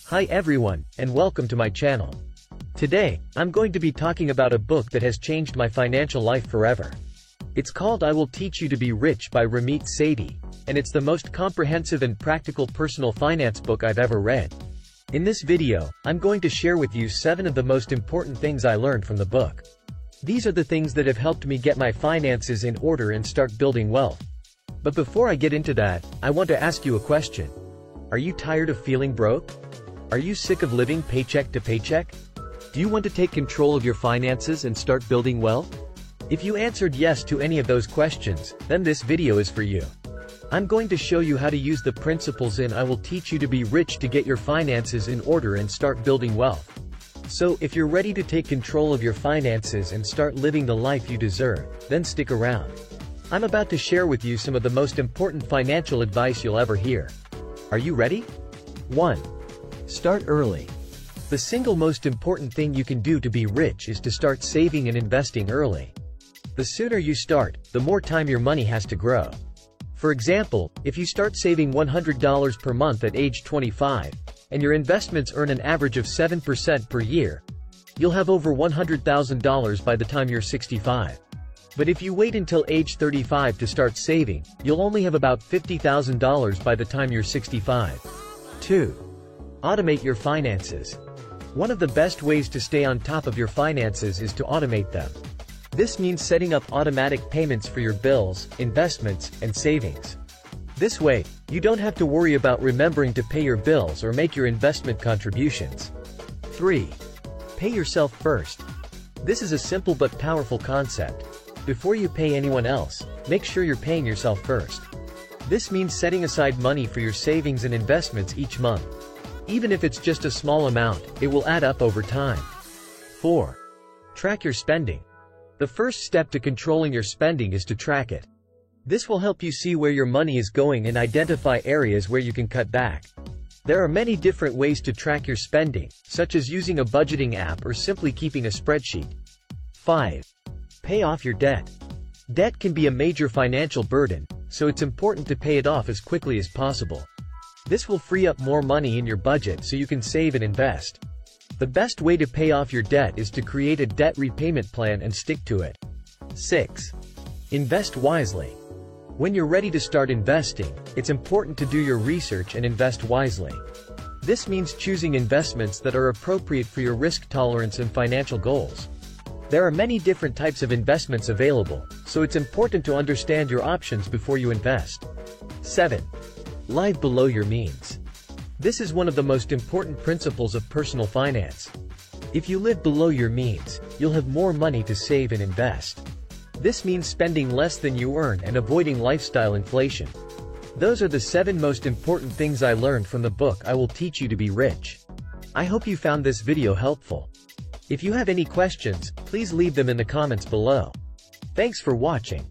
Hi everyone, and welcome to my channel. Today, I'm going to be talking about a book that has changed my financial life forever. It's called I Will Teach You to Be Rich by Ramit Sethi, and it's the most comprehensive and practical personal finance book I've ever read. In this video, I'm going to share with you 7 of the most important things I learned from the book. These are the things that have helped me get my finances in order and start building wealth. But before I get into that, I want to ask you a question. Are you tired of feeling broke? Are you sick of living paycheck to paycheck? Do you want to take control of your finances and start building wealth? If you answered yes to any of those questions, then this video is for you. I'm going to show you how to use the principles in I Will Teach You to Be Rich to get your finances in order and start building wealth. So, if you're ready to take control of your finances and start living the life you deserve, then stick around. I'm about to share with you some of the most important financial advice you'll ever hear. Are you ready? 1. Start early. The single most important thing you can do to be rich is to start saving and investing early. The sooner you start, the more time your money has to grow. For example, if you start saving $100 per month at age 25, and your investments earn an average of 7% per year, you'll have over $100,000 by the time you're 65. But if you wait until age 35 to start saving, you'll only have about $50,000 by the time you're 65. 2. Automate your finances. One of the best ways to stay on top of your finances is to automate them. This means setting up automatic payments for your bills, investments, and savings. This way, you don't have to worry about remembering to pay your bills or make your investment contributions. 3. Pay yourself first. This is a simple but powerful concept. Before you pay anyone else, make sure you're paying yourself first. This means setting aside money for your savings and investments each month. Even if it's just a small amount, it will add up over time. 4. Track your spending. The first step to controlling your spending is to track it. This will help you see where your money is going and identify areas where you can cut back. There are many different ways to track your spending, such as using a budgeting app or simply keeping a spreadsheet. 5. Pay off your debt. Debt can be a major financial burden, so it's important to pay it off as quickly as possible. This will free up more money in your budget so you can save and invest. The best way to pay off your debt is to create a debt repayment plan and stick to it. 6. Invest wisely. When you're ready to start investing, it's important to do your research and invest wisely. This means choosing investments that are appropriate for your risk tolerance and financial goals. There are many different types of investments available, so it's important to understand your options before you invest. 7. Live below your means. This is one of the most important principles of personal finance. If you live below your means, you'll have more money to save and invest. This means spending less than you earn and avoiding lifestyle inflation. Those are the 7 most important things I learned from the book I Will Teach You to Be Rich. I hope you found this video helpful. If you have any questions, please leave them in the comments below. Thanks for watching.